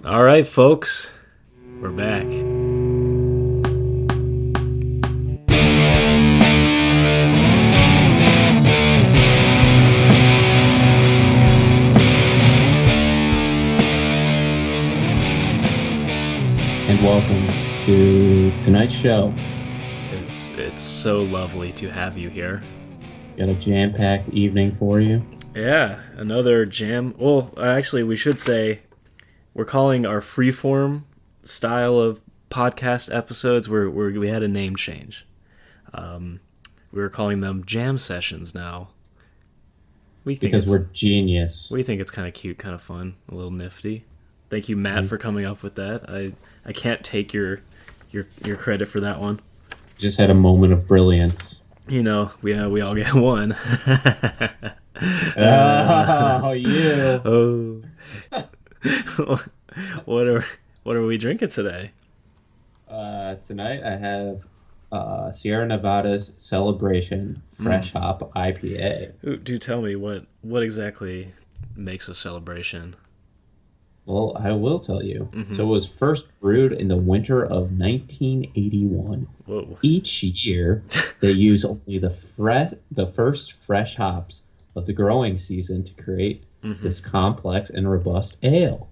All right, folks, we're back. And welcome to tonight's show. It's so lovely to have you here. Got a jam-packed evening for you. Yeah, another jam. Well, actually, we should say we're calling our freeform style of podcast episodes where we had a name change. We were calling them jam sessions now. Because we're genius. We think it's kind of cute, kind of fun, a little nifty. Thank you, Matt, for coming up with that. I can't take your credit for that one. Just had a moment of brilliance. You know, we all get one. Oh, you. Oh. What are we drinking today? Tonight I have Sierra Nevada's Celebration Fresh Hop IPA. Ooh, do tell me what exactly makes a celebration? Well, I will tell you. Mm-hmm. So it was first brewed in the winter of 1981. Whoa. Each year, they use only the first fresh hops of the growing season to create this complex and robust ale.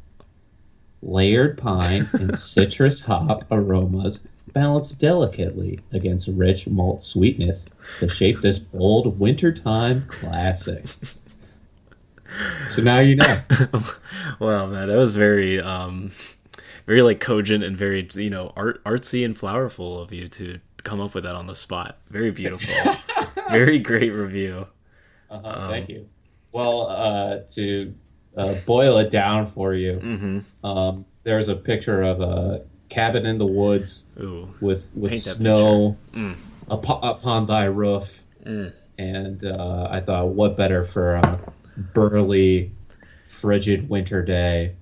Layered pine and citrus hop aromas balance delicately against rich malt sweetness to shape this bold wintertime classic. So now you know. Wow, man, that was very like cogent and very, artsy and flowerful of you to come up with that on the spot. Very beautiful. Very great review. Thank you. Well, to boil it down for you, there's a picture of a cabin in the woods with snow upon thy roof, and I thought, what better for burly, frigid winter day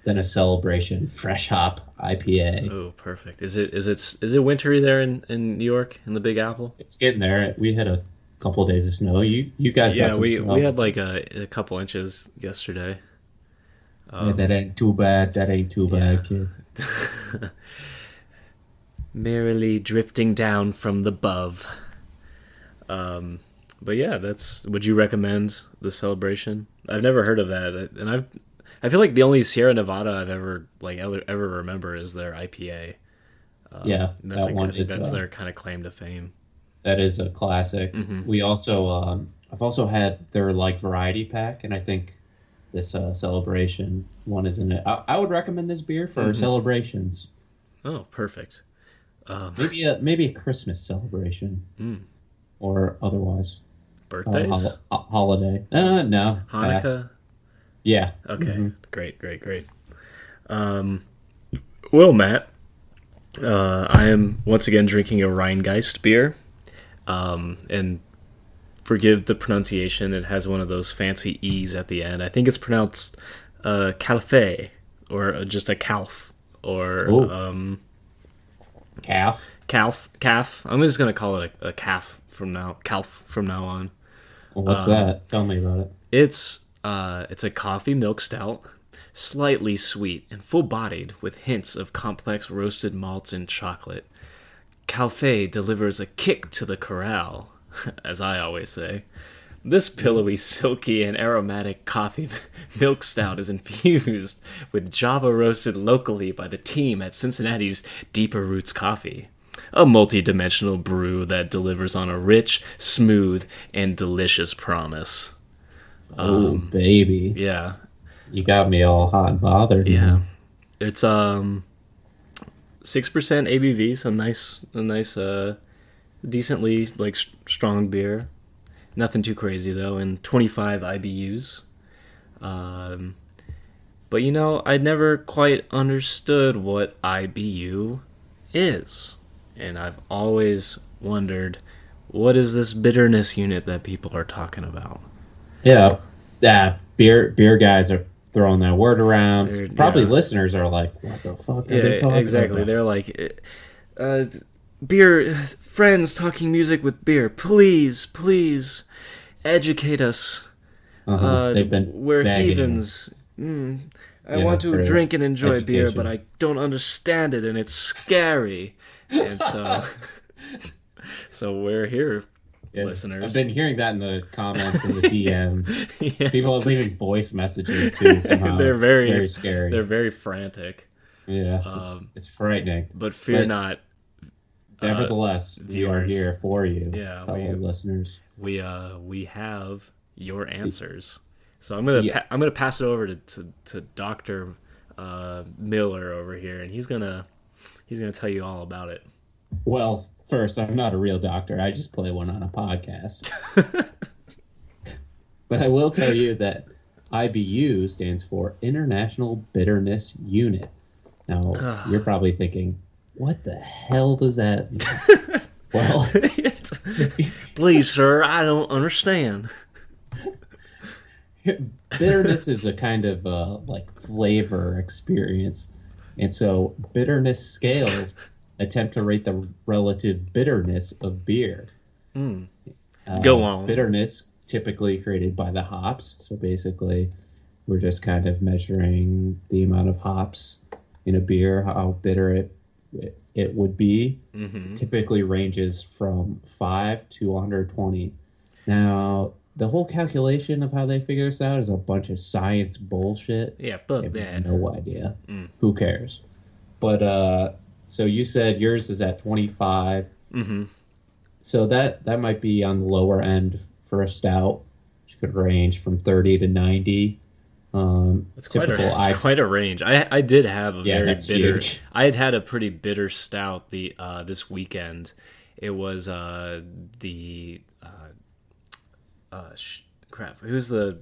than a Celebration Fresh Hop IPA. Oh, perfect. Is it wintry there in New York, in the Big Apple? It's getting there. We had a couple of days of snow. You guys got some snow. We had like a couple inches yesterday. Yeah, that ain't too bad. Kid. Merrily drifting down from the above. But yeah, would you recommend the Celebration? I've never heard of that, and I feel like the only Sierra Nevada I've ever remember is their IPA. Yeah, that's that's their kind of claim to fame. That is a classic. Mm-hmm. We also I've also had their variety pack, and I think this Celebration one is in it. I would recommend this beer for celebrations. Oh, perfect. Maybe a Christmas celebration, or otherwise. Birthdays? Holiday. No. Hanukkah? Pass. Yeah. Okay. Mm-hmm. Great. Well, Matt, I am once again drinking a Rhinegeist beer. And forgive the pronunciation, it has one of those fancy E's at the end. I think it's pronounced Calfé, or just a calf, or calf. I'm just gonna call it a calf from now on. Well, what's that? Tell me about it. It's a coffee milk stout, slightly sweet and full-bodied with hints of complex roasted malts and chocolate. Calfé delivers a kick to the corral, as I always say. This pillowy, silky, and aromatic coffee milk stout is infused with Java roasted locally by the team at Cincinnati's Deeper Roots Coffee. A multi-dimensional brew that delivers on a rich, smooth, and delicious promise. Oh, baby. Yeah. You got me all hot and bothered. Yeah. Man. It's 6% ABV, so a nice, decently strong beer. Nothing too crazy though, and 25 IBUs. But I never quite understood what IBU is, and I've always wondered, what is this bitterness unit that people are talking about? Yeah, beer guys are throwing that word around. Probably listeners are like, what the fuck are they talking exactly. about? They're like, beer, friends talking music with beer. Please, educate us. They've been We're begging. heathens. I want to drink and enjoy beer, but I don't understand it, and it's scary. And so we're here, listeners. I've been hearing that in the comments and the DMs. People are leaving voice messages too. Somehow they're very scary. They're very frantic. Yeah, it's frightening. But fear not. Nevertheless, we are here for you, fellow listeners. We have your answers. So I'm gonna pass it over to Dr. Miller over here, and he's gonna tell you all about it. Well, first, I'm not a real doctor. I just play one on a podcast. But I will tell you that IBU stands for International Bitterness Unit. Now, you're probably thinking, what the hell does that mean? Well, please, sir, I don't understand. Bitterness is a kind of like flavor experience, and so bitterness scales attempt to rate the relative bitterness of beer. Go on. Bitterness typically created by the hops, so basically we're just kind of measuring the amount of hops in a beer, how bitter it would be. Typically ranges from 5 to 120. Now, the whole calculation of how they figure this out is a bunch of science bullshit. Yeah, fuck that. No idea. Who cares? But so you said yours is at 25. So that might be on the lower end for a stout, which could range from 30 to 90. It's quite a range. I did have a very bitter. Huge. I had a pretty bitter stout this weekend. It was who's the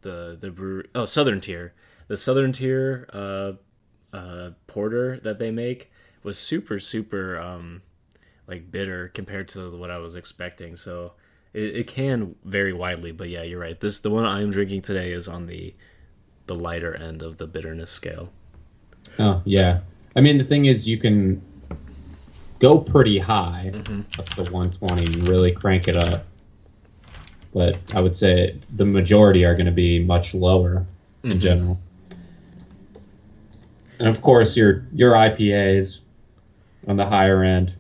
brewery? Oh, Southern Tier. The Southern Tier porter that they make was super like bitter compared to what I was expecting. So it can vary widely, but yeah, you're right. The one I'm drinking today is on the lighter end of the bitterness scale. Oh yeah, I mean the thing is you can go pretty high up to 120 and really crank it up. But I would say the majority are going to be much lower in general. And of course, your IPAs on the higher end,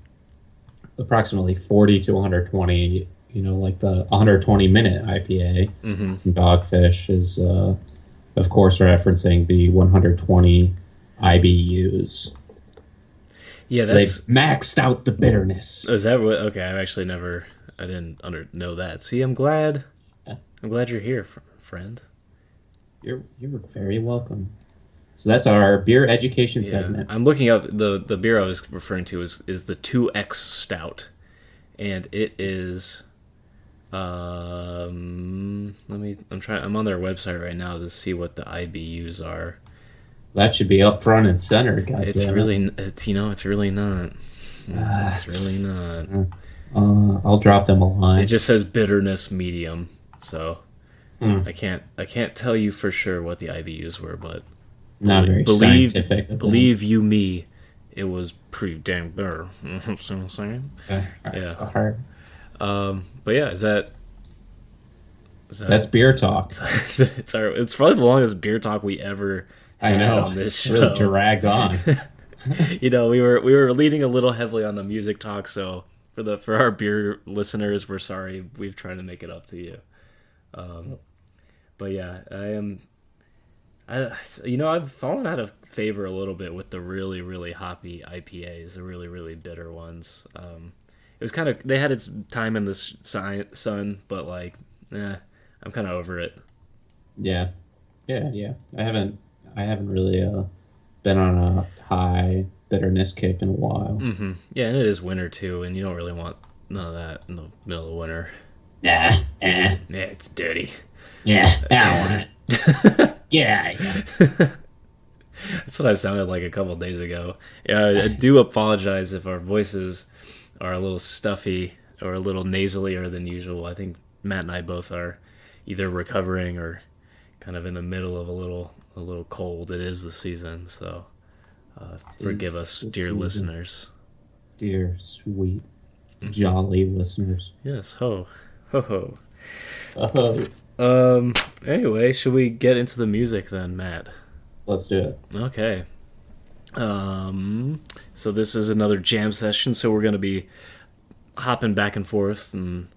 approximately 40 to 120. You know, like the 120-minute IPA from Dogfish is, of course, referencing the 120 IBUs. Yeah, so they've maxed out the bitterness. Is that what? Okay, I didn't know that. See, I'm glad you're here, friend. You're very welcome. So that's our beer education segment. I'm looking up the beer I was referring to is the 2X Stout, and it is. I'm on their website right now to see what the IBUs are. That should be up front and center. It's really not. It's really not. I'll drop them a line. It just says bitterness medium, so I can't tell you for sure what the IBUs were, but not very scientific. Believe you me, it was pretty damn bitter. You know what I'm saying? Yeah. But yeah, is that that's beer talk. It's probably the longest beer talk we ever had on this show. Really dragged on. You know, we were leading a little heavily on the music talk, so for our beer listeners, we're sorry. We've tried to make it up to you. But yeah, I've fallen out of favor a little bit with the really, really hoppy IPAs, the really, really bitter ones. It was kind of, they had its time in the sun, but like, I'm kind of over it. Yeah. I haven't really been on a high bitterness kick in a while. Yeah, and it is winter too, and you don't really want none of that in the middle of winter. Yeah, it's dirty. Yeah, I don't want it. Yeah. That's what I sounded like a couple days ago. Yeah, I do apologize if our voices are a little stuffy or a little nasalier than usual. I think Matt and I both are either recovering or kind of in the middle of a little cold. It is the season, so forgive us, dear listeners. Dear, sweet, jolly listeners. Yes, ho. Anyway, should we get into the music then, Matt? Let's do it. Okay. So this is another jam session. So we're gonna be hopping back and forth and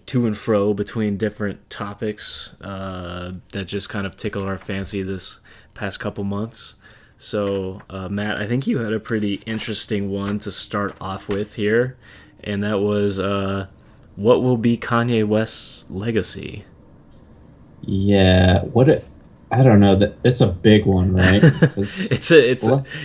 to and fro between different topics that just kind of tickle our fancy this past couple months. So Matt, I think you had a pretty interesting one to start off with here, and that was what will be Kanye West's legacy? Yeah, I don't know, that it's a big one, right?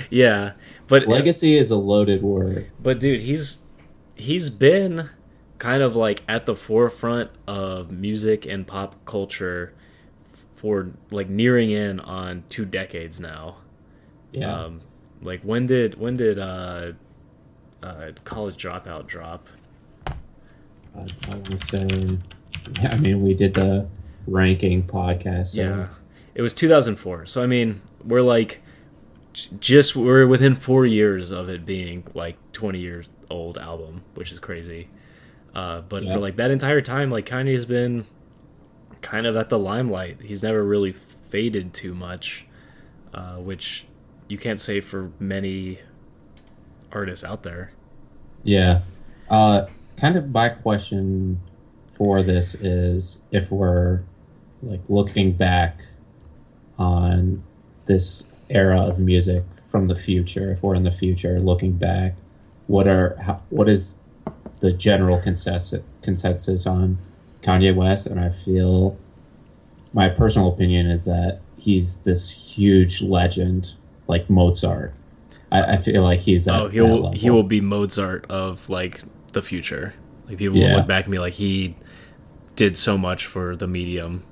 Yeah, but legacy is a loaded word. But dude, he's been kind of like at the forefront of music and pop culture for like nearing in on 2 decades now. Yeah. Like when did College Dropout drop? I want to say, I mean, we did the ranking podcast. So. Yeah, it was 2004. So I mean, we're like we're within 4 years of it being like 20 years old album, which is crazy. But for like that entire time, like Kanye's been kind of at the limelight. He's never really faded too much, which you can't say for many artists out there. Yeah. Kind of my question for this is, if we're like looking back on this era of music from the future, if we're in the future looking back, what is the general consensus on Kanye West? And I feel, my personal opinion is that he's this huge legend, like Mozart. I feel like he's at that level. He will be Mozart of like the future. Like people will look back and be like, he did so much for the medium.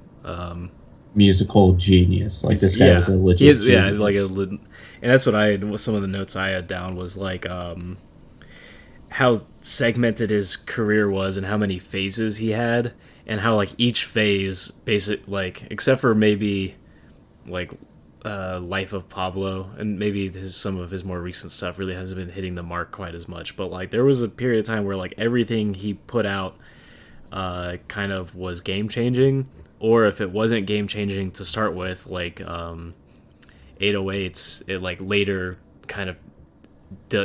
Musical genius. Like this guy was a legit genius. Yeah, like and that's what some of the notes I had down was like how segmented his career was and how many phases he had, and how like each phase like except for maybe like Life of Pablo and maybe some of his more recent stuff really hasn't been hitting the mark quite as much, but like there was a period of time where like everything he put out kind of was game changing, or if it wasn't game changing to start with, like 808s, it like later kind of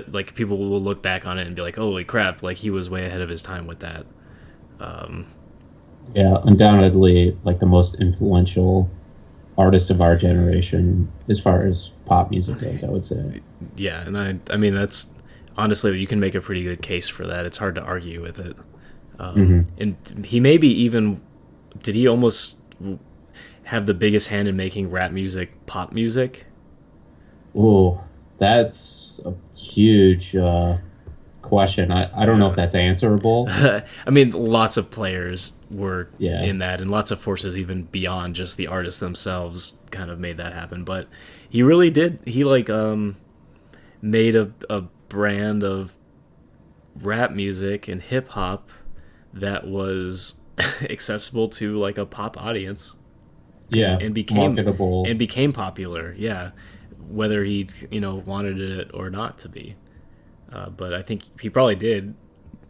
like people will look back on it and be like, holy crap, like he was way ahead of his time with that. Yeah, undoubtedly like the most influential artist of our generation as far as pop music goes, I would say. Yeah, and I mean that's honestly, you can make a pretty good case for that. It's hard to argue with it. And he maybe even did he almost have the biggest hand in making rap music pop music? Oh, that's a huge question. I don't know if that's answerable. I mean, lots of players were in that, and lots of forces even beyond just the artists themselves kind of made that happen. But he really did. He like made a brand of rap music and hip hop that was accessible to like a pop audience. Yeah, and became marketable and became popular. Yeah, whether he wanted it or not to be. But I think he probably did.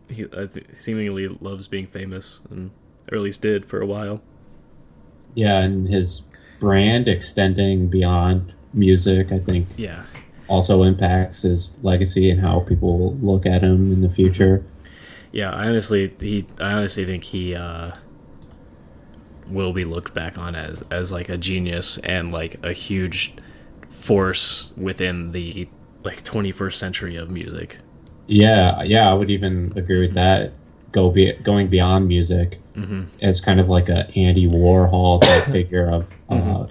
He seemingly loves being famous, or at least did for a while. Yeah, and his brand extending beyond music, I think, also impacts his legacy and how people look at him in the future. Yeah, I honestly think he will be looked back on as like a genius and like a huge force within the like 21st century of music. Yeah, I would even agree with that. Going beyond music as kind of like a Andy Warhol type figure of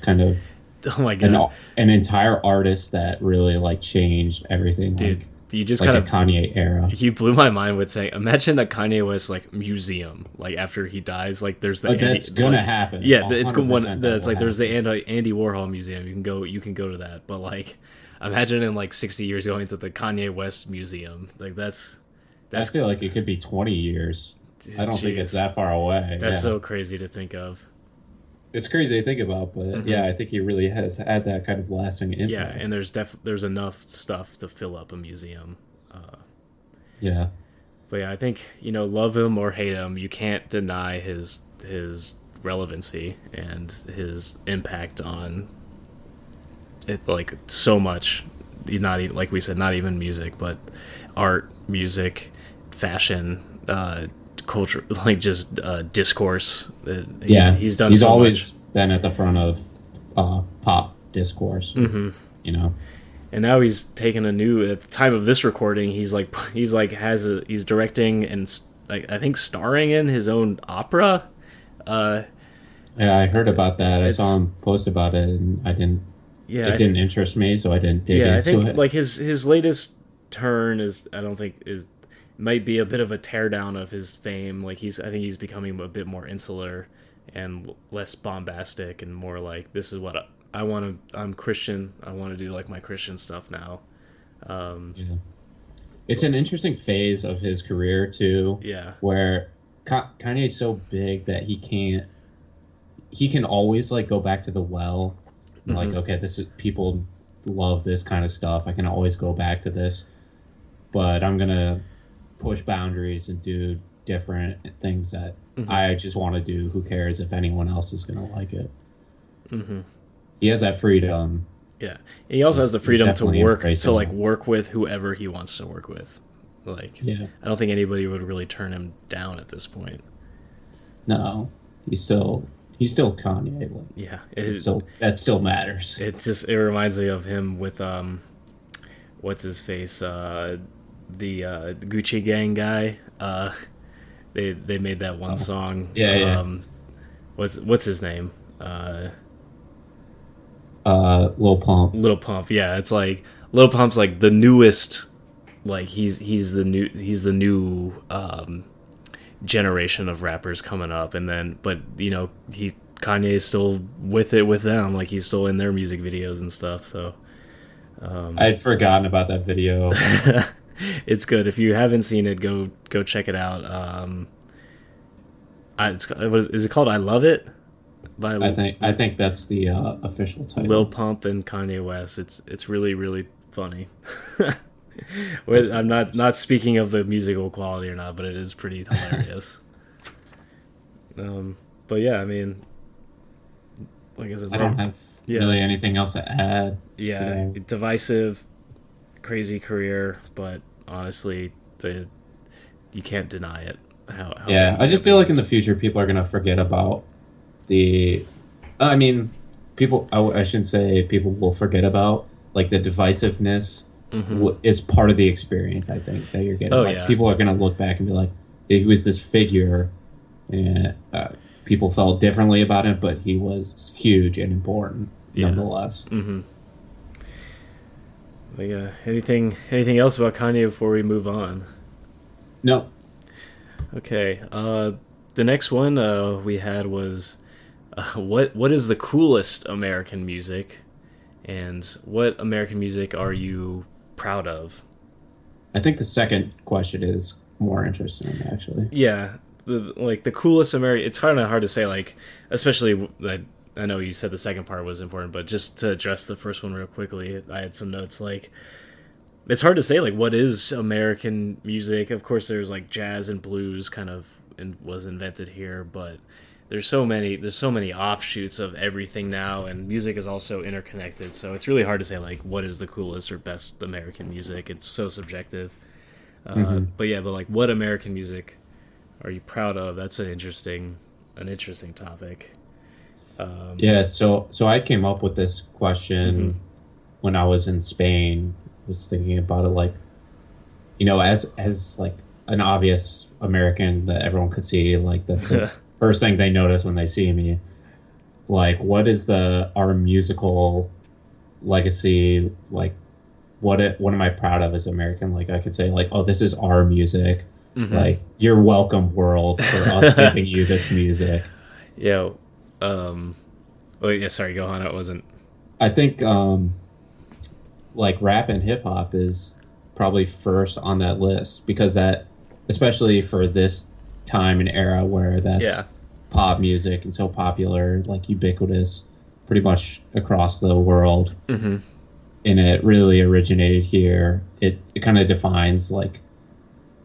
kind of an entire artist that really like changed everything. Dude, like, you just like kind of a Kanye era. You blew my mind with saying, imagine a Kanye West like museum, like after he dies, like there's the that's gonna happen. Yeah, it's one that's like there's the Andy Warhol museum. You can go to that, but like imagine in like 60 years going to the Kanye West museum. Like that's I feel like it could be 20 years. I don't think it's that far away. That's so crazy to think of. It's crazy to think about, but yeah, I think he really has had that kind of lasting impact. Yeah, and there's enough stuff to fill up a museum. Yeah. But yeah, I think, love him or hate him, you can't deny his relevancy and his impact on like so much. Not even, like we said, not even music, but art, music, fashion, culture, like just discourse. He's done. He's so always much. Been at the front of pop discourse. Mm-hmm. You know. And now he's taken a new. At the time of this recording, he's directing and I think starring in his own opera. Yeah, I heard about that. I saw him post about it, and I didn't. Yeah, it didn't interest me, so I didn't dig into it. Yeah, I think like his latest turn might be a bit of a teardown of his fame. Like I think he's becoming a bit more insular and less bombastic, and more like, this is what I want to. I'm Christian. I want to do like my Christian stuff now. Yeah. It's an interesting phase of his career too. Yeah, where Kanye's so big that he can always like go back to the well. Mm-hmm. Like, okay, people love this kind of stuff. I can always go back to this, but I'm gonna push boundaries and do different things that I just want to do. Who cares if anyone else is gonna like it? Mm-hmm. He has that freedom. Yeah, and he also has the freedom to work with whoever he wants to work with. Like, I don't think anybody would really turn him down at this point. No, he's still Kanye. Like, yeah, that still matters. It reminds me of him with what's his face, the Gucci Gang guy. They made that one song. Yeah. What's his name? Lil Pump. Lil Pump. Yeah, it's like Lil Pump's like the newest. Like he's the new generation of rappers coming up, but Kanye is still with them. Like, he's still in their music videos and stuff. So I'd forgotten about that video. It's good. If you haven't seen it, go check it out. Is it called I Love It? I think that's the official title. Lil Pump and Kanye West. It's really, really funny. I'm not speaking of the musical quality or not, but it is pretty hilarious. But yeah, I mean, like I said, I don't have really anything else to add. Yeah, today. Divisive, crazy career, but honestly, you can't deny it. I just feel like in the future people are gonna forget about people. I shouldn't say people will forget about, like, the divisiveness. Is part of the experience, I think, that you're getting. People are going to look back and be like, he was this figure, and people felt differently about him, but he was huge and important nonetheless. Mm-hmm. But yeah, anything else about Kanye before we move on? No. Okay. The next one we had was what is the coolest American music, and what American music are you proud of? I think the second question is more interesting, actually. Yeah, the coolest American. It's kind of hard to say, like, especially I know you said the second part was important, but just to address the first one real quickly, I had some notes. Like, it's hard to say, like, what is American music. Of course, there's like jazz and blues was invented here, but there's so many offshoots of everything now, and music is also interconnected. So it's really hard to say, like, what is the coolest or best American music. It's so subjective. But like, what American music are you proud of? That's an interesting topic. So I came up with this question when I was in Spain. I was thinking about it, like, as like an obvious American that everyone could see, like, that's the first thing they notice when they see me. Like, what is our musical legacy? Like, what am I proud of as American? Like, I could say, like, oh, this is our music. Like, you're welcome, world, for us giving you this music. Yeah. Sorry, go on. It wasn't. I think like rap and hip hop is probably first on that list, because that, especially for this time and era where that's pop music and so popular, like ubiquitous pretty much across the world. And it really originated here. It kind of defines, like,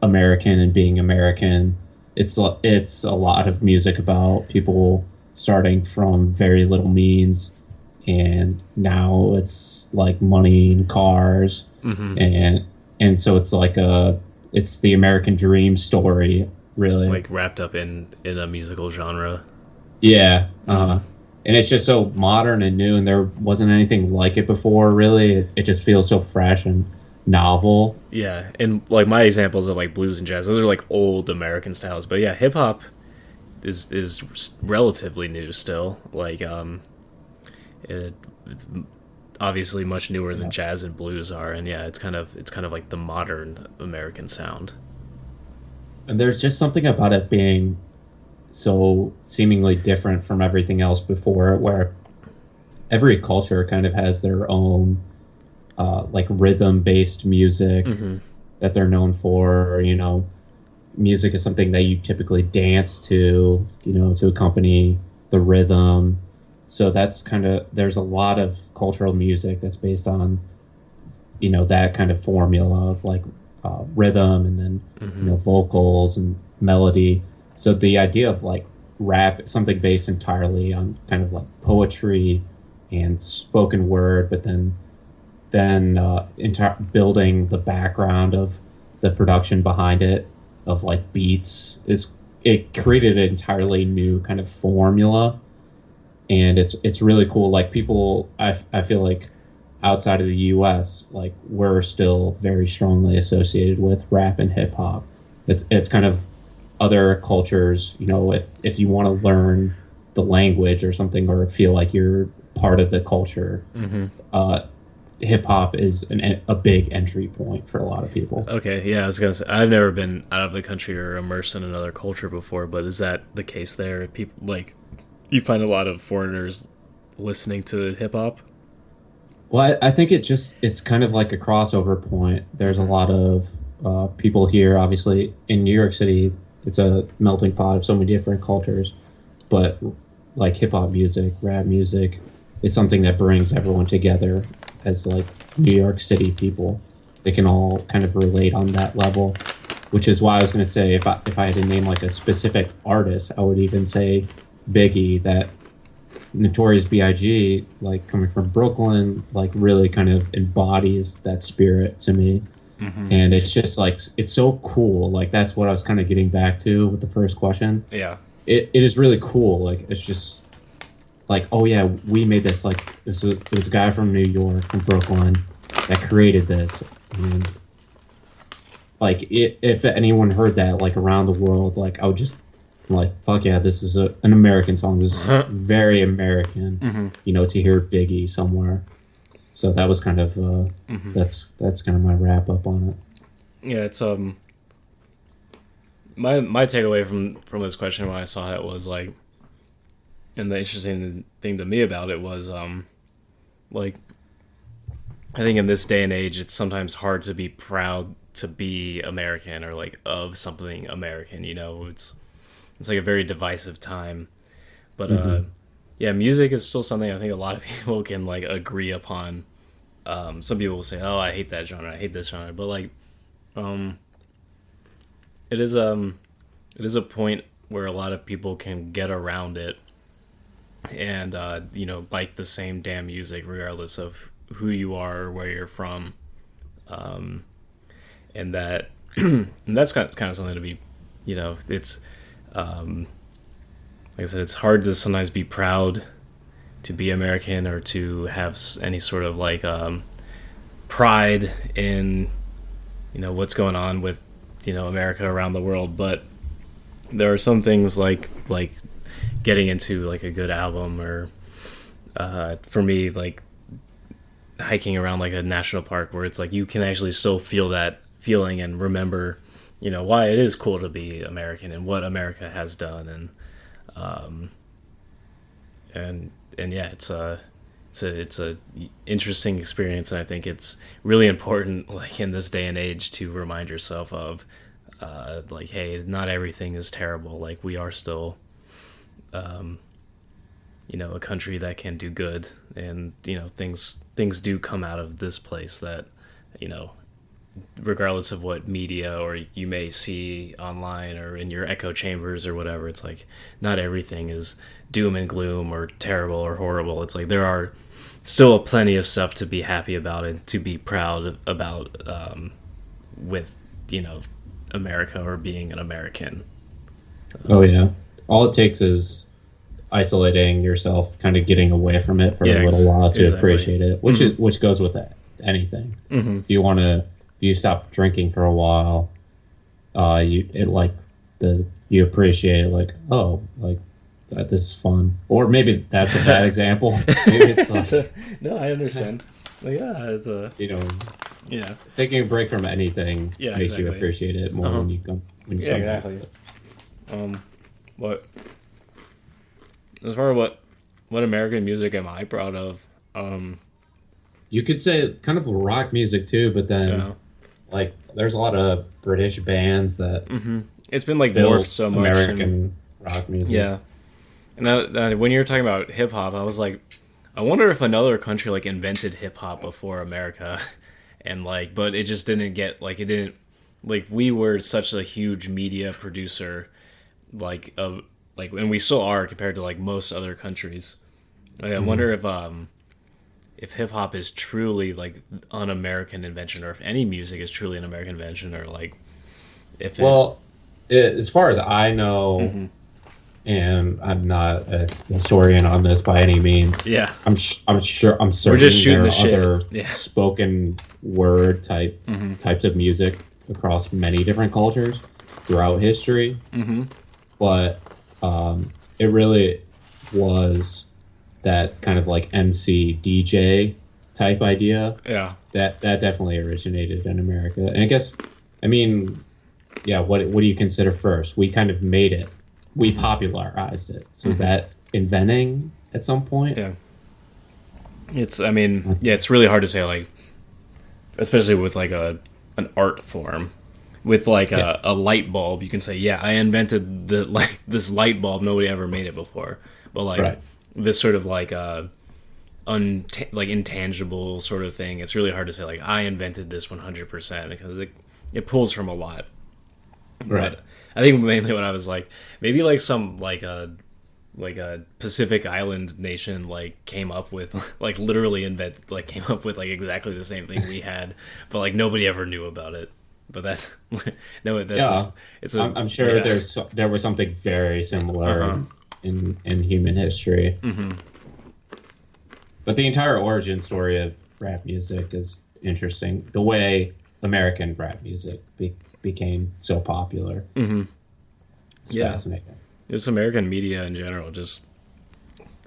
American and being American. It's a lot of music about people starting from very little means and now it's like money and cars, and so it's like it's the American dream story, really, like wrapped up in a musical genre. Yeah, and it's just so modern and new, and there wasn't anything like it before. Really, it just feels so fresh and novel. Yeah, and like my examples of like blues and jazz, those are like old American styles. But yeah, hip hop is relatively new still. Like it's obviously much newer than jazz and blues are, and yeah, it's kind of like the modern American sound. And there's just something about it being so seemingly different from everything else before it, where every culture kind of has their own like rhythm-based music that they're known for. You know, music is something that you typically dance to, you know, to accompany the rhythm. So that's kind of, there's a lot of cultural music that's based on, you know, that kind of formula of like rhythm and then, you know, vocals and melody. So the idea of like rap, something based entirely on kind of like poetry and spoken word, but then building the background of the production behind it, of like beats, it created an entirely new kind of formula. And it's really cool. Like people, I feel like outside of the U.S., like we're still very strongly associated with rap and hip hop. It's kind of other cultures, you know, if you want to learn the language or something, or feel like you're part of the culture, hip hop is a big entry point for a lot of people. Okay, yeah, I was gonna say I've never been out of the country or immersed in another culture before, but is that the case there? People like, you find a lot of foreigners listening to hip hop? Well, I think it's kind of like a crossover point. There's a lot of people here, obviously in New York City. It's a melting pot of so many different cultures, but like hip hop music, rap music is something that brings everyone together as like New York City people. They can all kind of relate on that level, which is why I was going to say, if I had to name like a specific artist, I would even say Biggie. That Notorious B.I.G., like coming from Brooklyn, like really kind of embodies that spirit to me. And it's just like, it's so cool. Like that's what I was kind of getting back to with the first question. Yeah. It is really cool. Like it's just like, oh yeah, we made this. Like it was a guy from New York, from Brooklyn, that created this. And like if anyone heard that like around the world, like I would just like, fuck yeah, this is an American song. This is very American, you know, to hear Biggie somewhere. So that was kind of that's kind of my wrap up on it. Yeah, it's my takeaway from this question when I saw it was like, and the interesting thing to me about it was like, I think in this day and age it's sometimes hard to be proud to be American or like of something American, you know. It's like a very divisive time, but yeah, music is still something I think a lot of people can like agree upon. Some people will say, "Oh, I hate that genre. I hate this genre," but like, it is a point where a lot of people can get around it, and you know, like the same damn music regardless of who you are or where you're from, and that and that's kind of something to be, you know, it's. Like I said, it's hard to sometimes be proud to be American or to have any sort of like pride in, you know, what's going on with, you know, America around the world. But there are some things like getting into like a good album, or for me, like hiking around like a national park where it's like you can actually still feel that feeling and remember, you know, why it is cool to be American and what America has done, and yeah, it's a interesting experience, and I think it's really important, like in this day and age, to remind yourself of, like, hey, not everything is terrible. Like we are still, you know, a country that can do good, and you know, things do come out of this place that, you know, regardless of what media or you may see online or in your echo chambers or whatever, it's like not everything is doom and gloom or terrible or horrible. It's like there are still plenty of stuff to be happy about and to be proud about with, America or being an American. Oh, yeah. All it takes is isolating yourself, kind of getting away from it for a little while to appreciate it, which goes with anything. Mm-hmm. If you stop drinking for a while, you appreciate it, like, oh, like this is fun. Or maybe that's a bad example. Maybe it's like, no, I understand. Like, yeah, it's a taking a break from anything makes you appreciate it more when you come. Exactly. What as far as what American music am I proud of? You could say kind of rock music too, but then like there's a lot of British bands that it's been like morphed so much American rock music. Yeah, and when you were talking about hip hop, I was like, I wonder if another country like invented hip hop before America, and like, but it just didn't get like it didn't like we were such a huge media producer, like of like, and we still are compared to like most other countries. Like, I wonder if hip hop is truly like an American invention, or if any music is truly an American invention, or like if as far as I know, and I'm not a historian on this by any means. Yeah, I'm certain we're just shooting there are other spoken word types of music across many different cultures throughout history. But it really was that kind of like MC DJ type idea. Yeah, that definitely originated in America. And I guess, I mean, yeah, what do you consider first? We kind of made it. We popularized it. So is that inventing at some point? Yeah. It's really hard to say, like, especially with like an art form. With like a light bulb, you can say, yeah, I invented this light bulb. Nobody ever made it before. But like this sort of like intangible sort of thing, it's really hard to say like I invented this 100% because it pulls from a lot. Right. But I think mainly what I was like, maybe like some like a Pacific Island nation like came up with like literally came up with like exactly the same thing we had, but like nobody ever knew about it. But that's I'm sure there was something very similar in human history. But the entire origin story of rap music is interesting. The way American rap music became so popular. It's fascinating. Just American media in general just,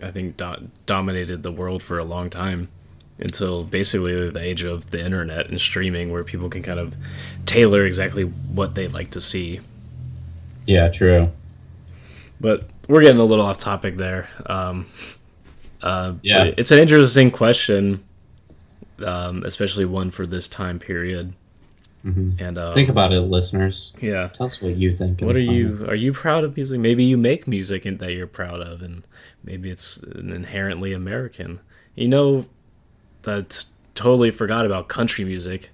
I think, dominated the world for a long time. Until basically the age of the internet and streaming, where people can kind of tailor exactly what they like to see. Yeah, true. But we're getting a little off topic there. It's an interesting question, especially one for this time period. And think about it, listeners. Yeah, tell us what you think. What are you proud of music? Maybe you make music that you're proud of, and maybe it's inherently American. That's totally forgot about country music.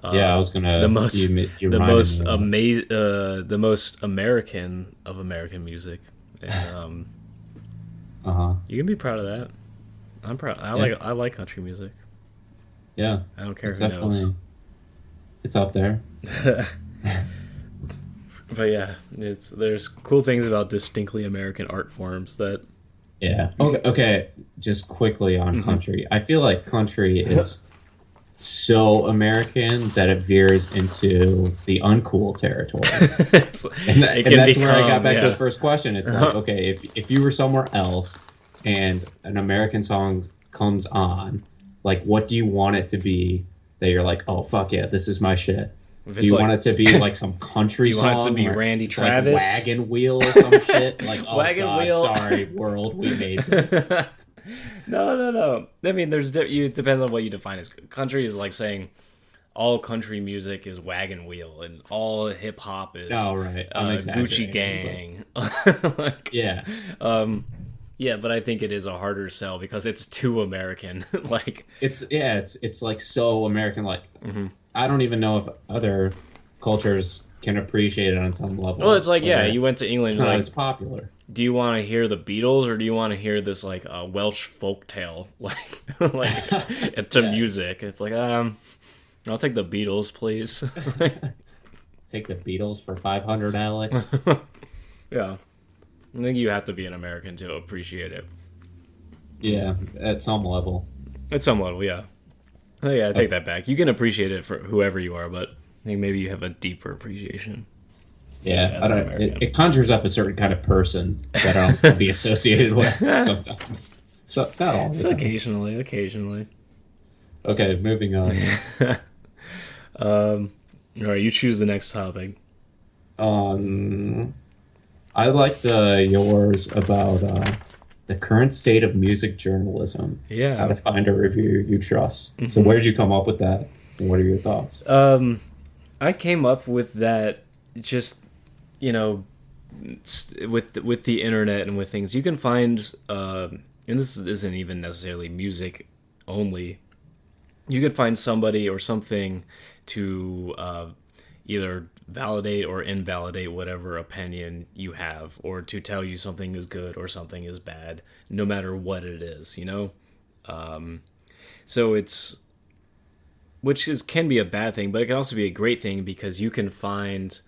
I was gonna the most American of American music. And, you can be proud of that. I'm proud. I like country music. Yeah, I don't care who knows. It's up there. But yeah, there's cool things about distinctly American art forms that. Yeah. Okay. Just quickly on country. I feel like country is so American that it veers into the uncool territory. and that's where I got back to the first question. It's like, okay, if you were somewhere else and an American song comes on, like, what do you want it to be that you're like, oh, fuck yeah, this is my shit? Do you want it to be like some country song? Do you want it to be Randy Travis? Like Wagon Wheel or some shit? Like, oh Wagon God, Wheel. Sorry, world, we made this. No. I mean, it depends on what you define as country. Is like saying all country music is Wagon Wheel and all hip hop is Gucci Gang. Yeah. Yeah, but I think it is a harder sell because it's too American. Like it's like so American. Like I don't even know if other cultures can appreciate it on some level. Well, it's like, yeah, you went to England. It's not like, as popular. Do you want to hear the Beatles, or do you want to hear this like Welsh folk tale, like to music? It's like, I'll take the Beatles, please. Take the Beatles for 500, Alex. Yeah, I think you have to be an American to appreciate it. Yeah, at some level. At some level, yeah. Oh, yeah, I take that back. You can appreciate it for whoever you are, but I think maybe you have a deeper appreciation. Yeah, I don't. It conjures up a certain kind of person that I don't want to be associated with sometimes. So not all. So occasionally. Okay, moving on. All right, you choose the next topic. I liked yours about the current state of music journalism. Yeah. How to find a reviewer you trust. Mm-hmm. So where did you come up with that? And what are your thoughts? I came up with that just, with the internet and with things. You can find, and this isn't even necessarily music only, you can find somebody or something to either validate or invalidate whatever opinion you have, or to tell you something is good or something is bad, no matter what it is, so it's, can be a bad thing, but it can also be a great thing, because you can find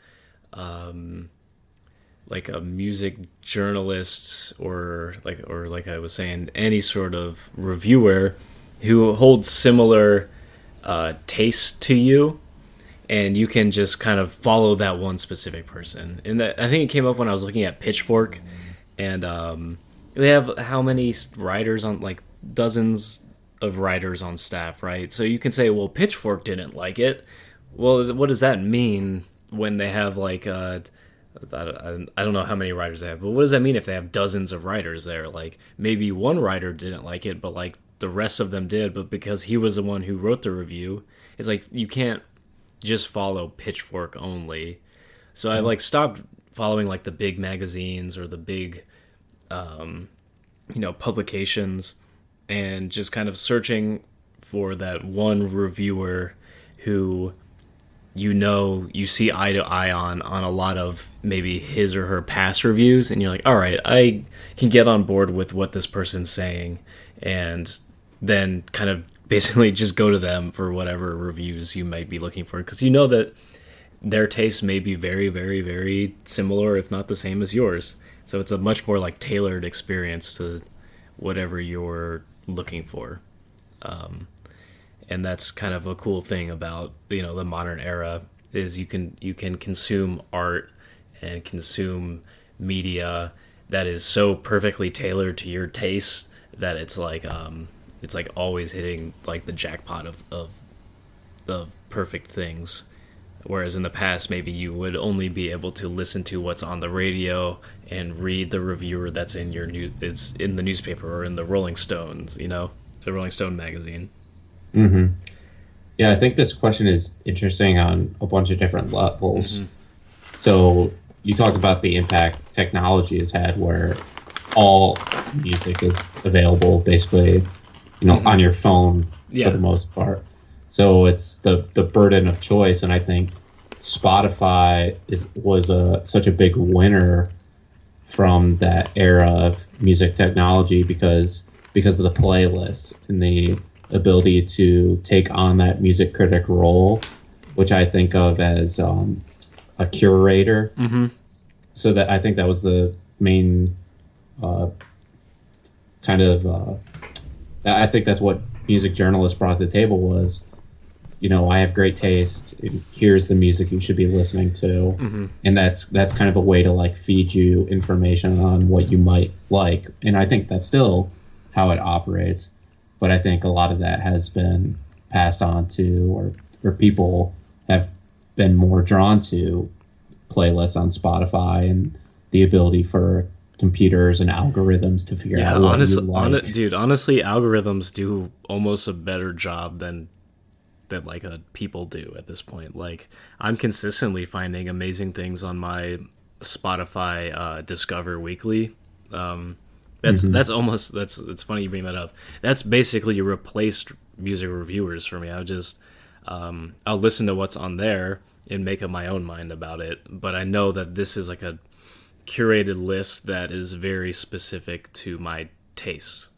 like a music journalist or like I was saying, any sort of reviewer who holds similar tastes to you, and you can just kind of follow that one specific person. And that, I think it came up when I was looking at Pitchfork, and they have how many writers on, like dozens of writers on staff, right? So you can say, well, Pitchfork didn't like it. Well, what does that mean when they have like I don't know how many writers they have, but what does that mean if they have dozens of writers there? Like, maybe one writer didn't like it, but like the rest of them did, but because he was the one who wrote the review, it's like you can't just follow Pitchfork only. So I like stopped following like the big magazines or the big publications, and just kind of searching for that one reviewer who you see eye to eye on a lot of maybe his or her past reviews, and you're like, all right, I can get on board with what this person's saying, and then kind of basically just go to them for whatever reviews you might be looking for, because you know that their tastes may be very, very, very similar, if not the same as yours. So it's a much more like tailored experience to whatever you're looking for. And that's kind of a cool thing about the modern era, is you can consume art and consume media that is so perfectly tailored to your taste that it's like always hitting like the jackpot of perfect things. Whereas in the past, maybe you would only be able to listen to what's on the radio and read the reviewer that's in it's in the newspaper or in the Rolling Stones, the Rolling Stone magazine. Mm-hmm. Yeah, I think this question is interesting on a bunch of different levels. Mm-hmm. So you talked about the impact technology has had, where all music is available basically, mm-hmm. on your phone for the most part. So it's the burden of choice, and I think Spotify was such a big winner from that era of music technology because of the playlists and the ability to take on that music critic role, which I think of as a curator. Mm-hmm. So that I think that was the main kind of I think that's what music journalists brought to the table was, I have great taste. Here's the music you should be listening to. Mm-hmm. And that's kind of a way to like feed you information on what you might like. And I think that's still how it operates. But I think a lot of that has been passed on to, or people have been more drawn to playlists on Spotify and the ability for computers and algorithms to figure out what you like. Honestly, algorithms do almost a better job than like people do at this point. Like, I'm consistently finding amazing things on my Spotify Discover Weekly. It's funny you bring that up. That's basically replaced music reviewers for me. I'll listen to what's on there and make up my own mind about it. But I know that this is like a curated list that is very specific to my tastes.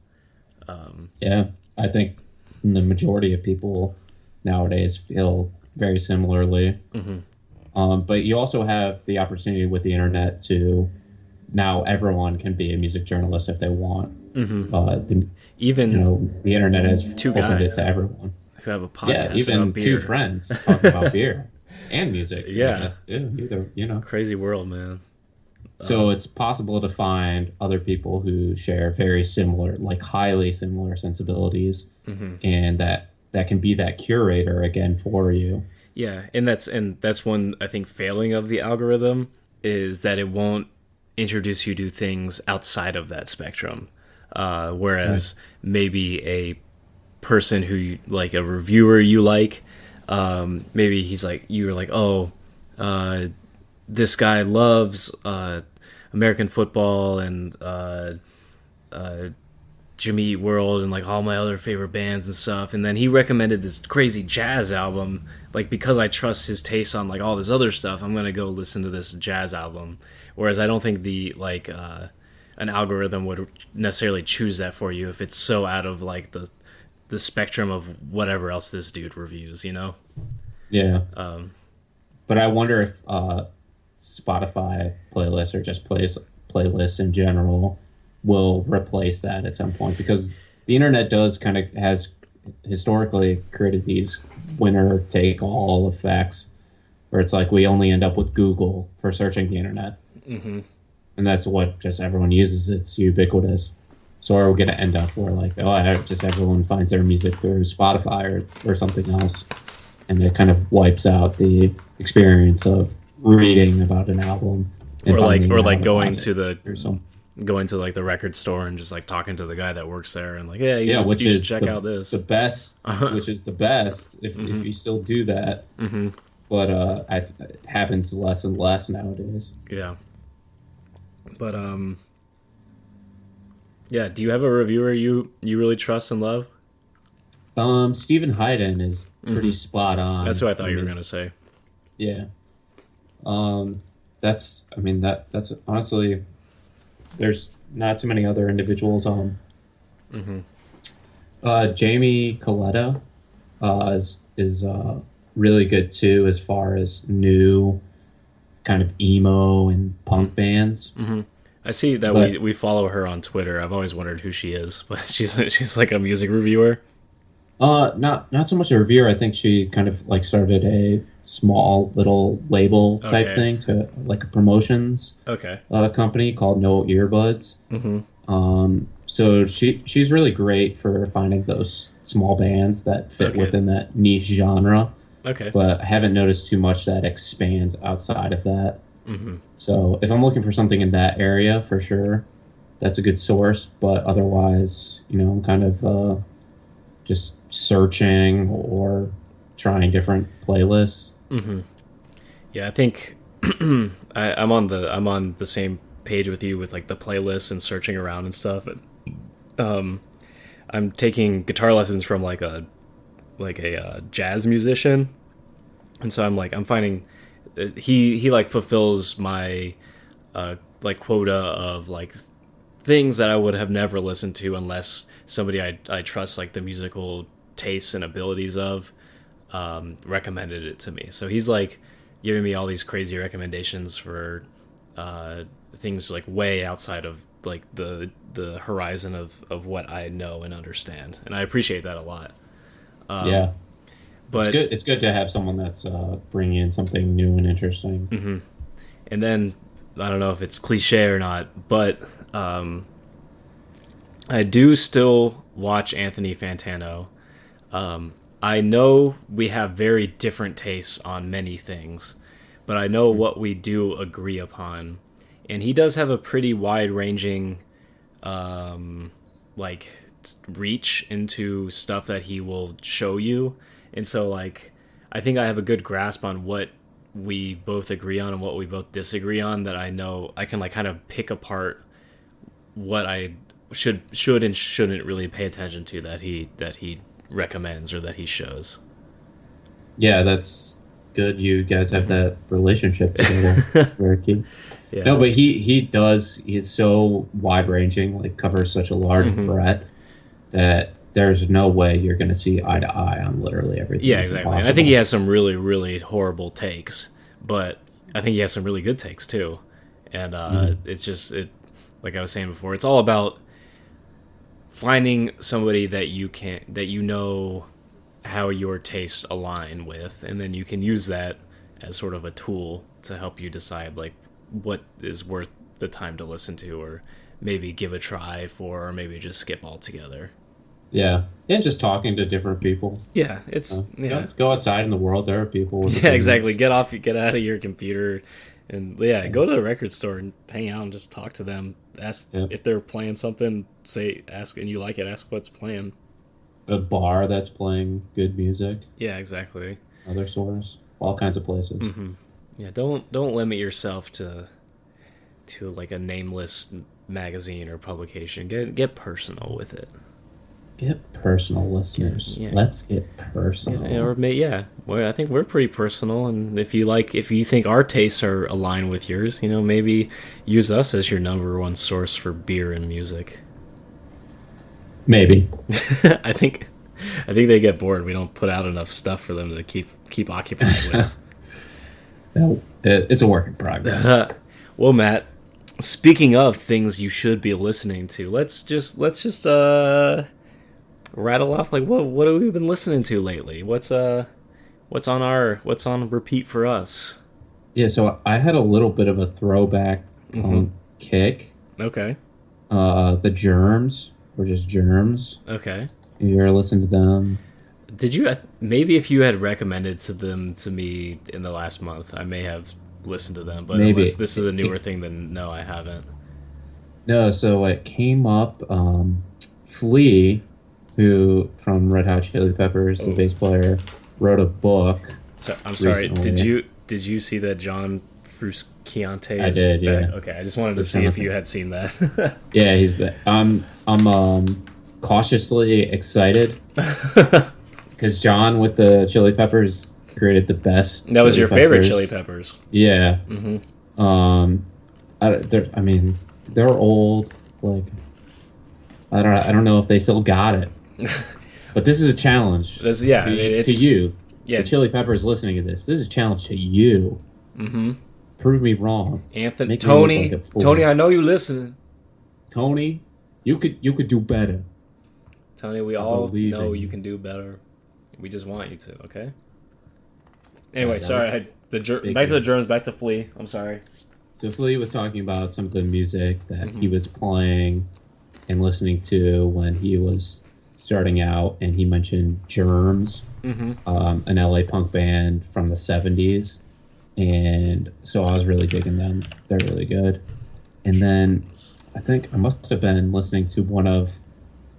Yeah, I think the majority of people nowadays feel very similarly. But you also have the opportunity with the internet to now everyone can be a music journalist if they want. Even the internet has two opened guys it to everyone who have a podcast. Yeah, even about beer. two friends talking about beer and music. Yeah, I guess too. Either, crazy world, man. So it's possible to find other people who share very similar, like highly similar sensibilities, and that can be that curator again for you. Yeah, and that's one, I think, failing of the algorithm is that it won't introduce you to things outside of that spectrum. Whereas maybe a person who like a reviewer you like, maybe he's like, you're like, oh, this guy loves American football and Jimmy Eat World and like all my other favorite bands and stuff, and then he recommended this crazy jazz album. Like, because I trust his taste on like all this other stuff, I'm gonna go listen to this jazz album. Whereas I don't think the like an algorithm would necessarily choose that for you if it's so out of like the spectrum of whatever else this dude reviews, you know? Yeah. But I wonder if Spotify playlists or just playlists in general will replace that at some point, because the internet has historically created these winner take all effects where it's like we only end up with Google for searching the internet. And that's what just everyone uses. It's ubiquitous. So are we going to end up where like, just everyone finds their music through Spotify or something else, and it kind of wipes out the experience of reading about an album, or like going to like the record store and just like talking to the guy that works there and like, you should check out this. The best, which is the best if you still do that. But it happens less and less nowadays. Yeah. But yeah, do you have a reviewer you really trust and love? Stephen Hayden is pretty spot on. That's what I thought you were gonna say. Yeah. That's honestly, there's not too many other individuals on. Jamie Coletta is really good too, as far as new kind of emo and punk bands. I see that we follow her on Twitter. I've always wondered who she is, but she's like a music reviewer. Not so much a reviewer. I think she kind of like started a small little label type thing to like a promotions company called No Earbuds. So she's really great for finding those small bands that fit within that niche genre. But I haven't noticed too much that expands outside of that. So if I'm looking for something in that area, for sure, that's a good source. But otherwise, I'm kind of just searching or trying different playlists. Yeah, I think I'm on the same page with you with like the playlists and searching around and stuff. I'm taking guitar lessons from like a jazz musician, and so I'm finding he like fulfills my like quota of like things that I would have never listened to unless somebody I trust like the musical tastes and abilities of recommended it to me. So he's like giving me all these crazy recommendations for things like way outside of like the horizon of what I know and understand, and I appreciate that a lot. Yeah, but it's good to have someone that's bringing in something new and interesting. And then I don't know if it's cliche or not, but I do still watch Anthony Fantano. I know we have very different tastes on many things, but I know what we do agree upon. And he does have a pretty wide-ranging like reach into stuff that he will show you. And so like I think I have a good grasp on what we both agree on and what we both disagree on, that I know I can like kind of pick apart what I should and shouldn't really pay attention to that he recommends or that he shows. Yeah, that's good. You guys have that relationship together. Very key. Yeah. No, but he does. He's so wide ranging, like covers such a large breadth that there's no way you're going to see eye to eye on literally everything. Yeah, exactly. And I think he has some really, really horrible takes, but I think he has some really good takes too. And it's just like I was saying before, it's all about finding somebody that you know how your tastes align with, and then you can use that as sort of a tool to help you decide like what is worth the time to listen to, or maybe give a try for, or maybe just skip altogether. Yeah, and just talking to different people. Yeah, go outside in the world. There are people. With exactly. Get out of your computer, and go to the record store and hang out and just talk to them. Ask if they're playing something. Ask, and you like it. Ask what's playing. A bar that's playing good music. Yeah, exactly. Other stores, all kinds of places. Mm-hmm. Yeah, don't limit yourself to like a nameless magazine or publication. Get personal with it. Get personal, listeners. Yeah. Let's get personal. Well, I think we're pretty personal, and if you think our tastes are aligned with yours, maybe use us as your number one source for beer and music. Maybe. I think they get bored. We don't put out enough stuff for them to keep occupied with. No, it's a work in progress. Well, Matt, speaking of things you should be listening to, let's just rattle off like what have we been listening to lately? What's on repeat for us? Yeah, so I had a little bit of a throwback kick. Okay. The Germs, or just Germs. Okay. You ever listened to them? Did you? Maybe if you had recommended them to me in the last month, I may have listened to them. But unless this is a newer thing, then no, I haven't. No, so it came up. Flea, who from Red Hot Chili Peppers, the bass player, wrote a book. So, I'm sorry. Recently. Did you see that John Frusciante? I did. Yeah. Back? Okay, I just wanted to see if you had seen that. Yeah, he's back. I'm cautiously excited because John with the Chili Peppers created the best. That was your favorite Chili Peppers. Yeah. Mm-hmm. They're old. Like, I don't know if they still got it. But this is a challenge. To you. Yeah. The Chili Peppers listening to this. This is a challenge to you. Mm-hmm. Prove me wrong. Tony, I know you listening. Tony, you could do better. Tony, we all know you can do better. We just want you to, okay? Anyway, sorry. Back to the Germs, back to Flea. I'm sorry. So Flea was talking about some of the music that he was playing and listening to when he was starting out, and he mentioned Germs, an LA punk band from the 70s. And so I was really digging them. They're really good. And then I think I must have been listening to one of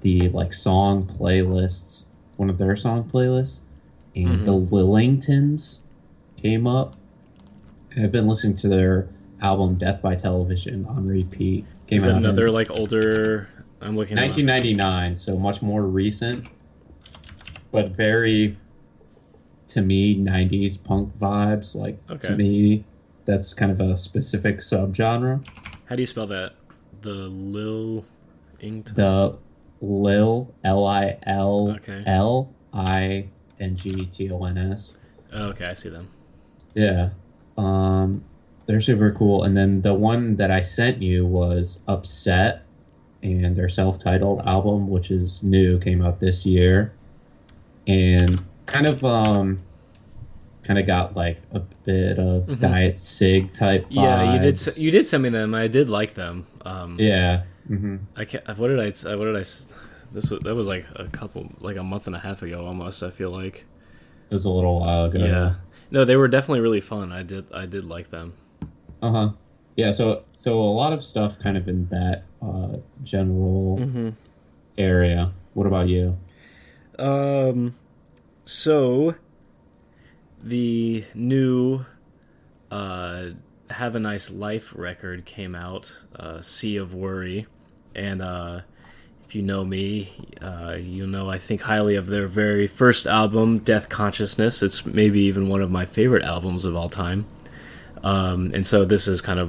the song playlists, one of their song playlists, and the Lillingtons came up. I've been listening to their album Death by Television on repeat. Is it another older? I'm looking at 1999, so much more recent, but very, to me, 90s punk vibes. To me, that's kind of a specific subgenre. How do you spell that? The Lil Ington? The Lil, Lillingtons. Oh, okay, I see them. Yeah. They're super cool. And then the one that I sent you was Upset, and their self-titled album, which is new, came out this year. And kind of got a bit of Diet Sig type vibes. Yeah, you did send me them. I did like them. Yeah. I can't. What did I? That was a month and a half ago almost. I feel like it was a little while ago. Yeah. No, they were definitely really fun. I did like them. Yeah. So a lot of stuff kind of in that general area. What about you? So the new Have a Nice Life record came out, Sea of Worry, and if if you know me, you know I think highly of their very first album, Death Consciousness. It's maybe even one of my favorite albums of all time. And so this is kind of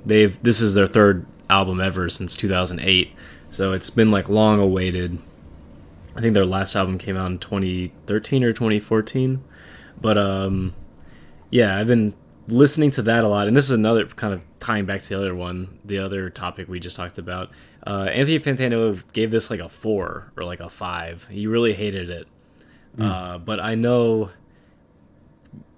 this is their third album ever since 2008. So it's been like long awaited. I think their last album came out in 2013 or 2014. But yeah, I've been listening to that a lot. And this is another kind of tying back to the other one, the other topic we just talked about. Anthony Fantano gave this like a 4 or like a 5. He really hated it. But I know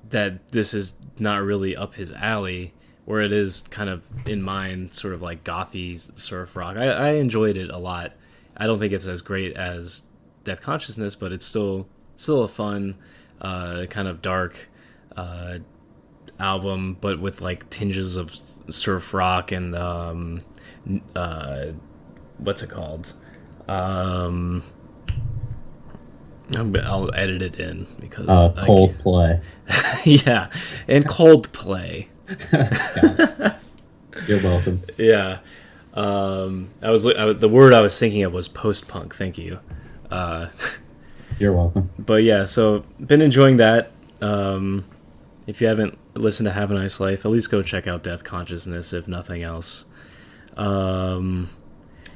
that this is not really up his alley, where it is kind of in mine, sort of like gothy surf rock. I enjoyed it a lot. I don't think it's as great as Death Consciousness, but it's still a fun, kind of dark album, but with like tinges of surf rock and what's it called? I'll edit it in because Coldplay. Yeah, and Coldplay. You're welcome. Yeah, the word I was thinking of was post-punk. Thank you. You're welcome. But yeah, so been enjoying that. If you haven't listened to Have a Nice Life, at least go check out Death Consciousness, if nothing else.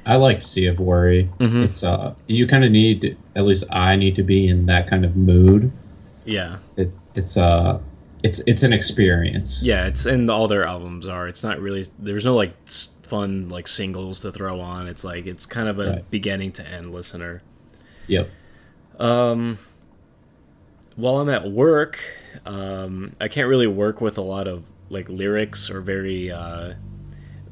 I like Sea of Worry. Mm-hmm. It's you kind of need to, at least I need to be in that kind of mood. Yeah. It's an experience. Yeah, and all their albums are. It's not really. There's no like fun like singles to throw on. It's like it's kind of a beginning to end listener. Yep. While I'm at work, I can't really work with a lot of like lyrics or very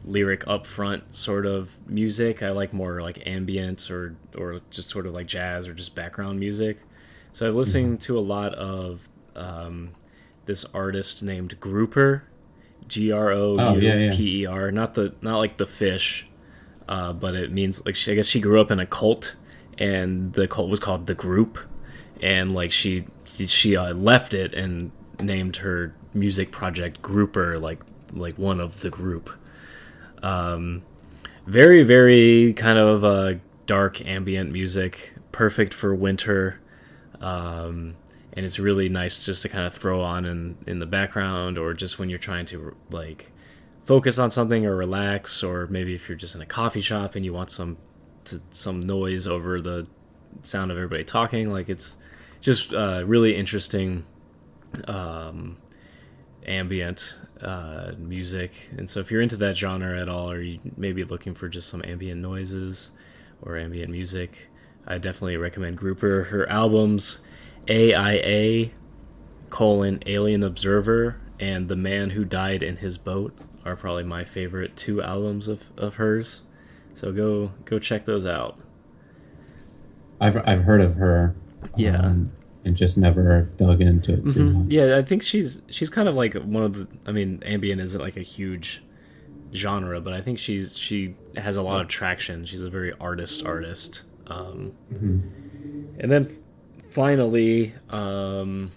lyric upfront sort of music. I like more like ambient or just sort of like jazz or just background music. So I'm listening to a lot of this artist named Grouper, Grouper, not like the fish, but it means like I guess she grew up in a cult, and the cult was called The Group, and like she left it and named her music project Grouper, like one of the group. Very, very kind of dark ambient music, perfect for winter, and it's really nice just to kind of throw on in the background, or just when you're trying to like focus on something or relax, or maybe if you're just in a coffee shop and you want some noise over the sound of everybody talking. Like it's just really interesting ambient music. And so if you're into that genre at all, or you may be looking for just some ambient noises or ambient music, I definitely recommend Grouper. Her albums AIA: Alien Observer and The Man Who Died in His Boat are probably my favorite 2 albums of hers. So go check those out. I've heard of her. Yeah. And just never dug into it too much. Yeah, I think she's kind of like one of the. I mean, ambient isn't like a huge genre, but I think she has a lot of traction. She's a very artist. And then finally, I've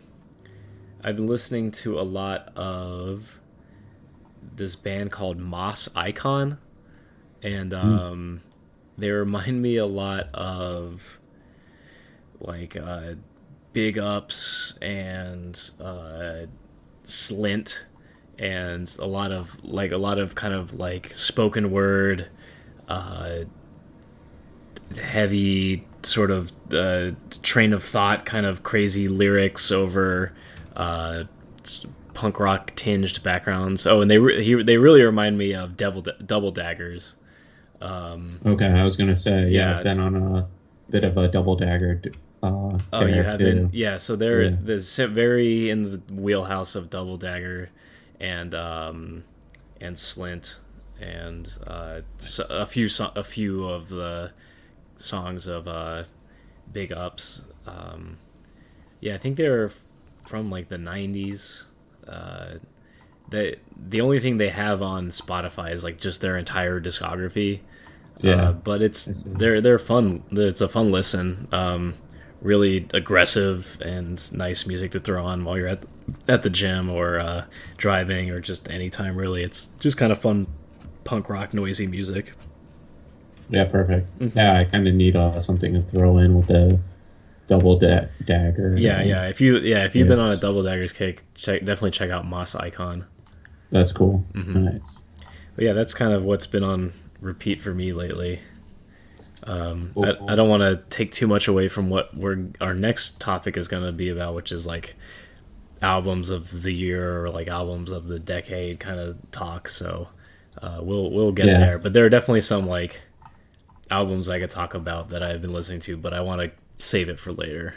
been listening to a lot of this band called Moss Icon, and they remind me a lot of like Big Ups and Slint, and a lot of kind of like spoken word, heavy sort of train of thought kind of crazy lyrics over punk rock tinged backgrounds. Oh, and they really remind me of Double Daggers. Okay, I was gonna say I've been on a bit of a Double Dagger you have been? Yeah, so they're very in the wheelhouse of Double Dagger and Slint, and a few of the songs of Big Ups. I think they're from like the 90s. The only thing they have on Spotify is like just their entire discography. But they're fun. It's a fun listen. Really aggressive and nice music to throw on while you're at the gym or driving, or just anytime really. It's just kind of fun punk rock noisy music. Yeah, perfect. Mm-hmm. Yeah, I kind of need something to throw in with the double dagger. Yeah. If you've been on a double daggers kick, definitely check out Moss Icon. That's cool. Mm-hmm. Nice. But yeah, that's kind of what's been on repeat for me lately. Cool. I don't want to take too much away from what our next topic is going to be about, which is like albums of the year or like albums of the decade kind of talk. So we'll get there. But there are definitely some like albums I could talk about that I've been listening to, but I want to save it for later.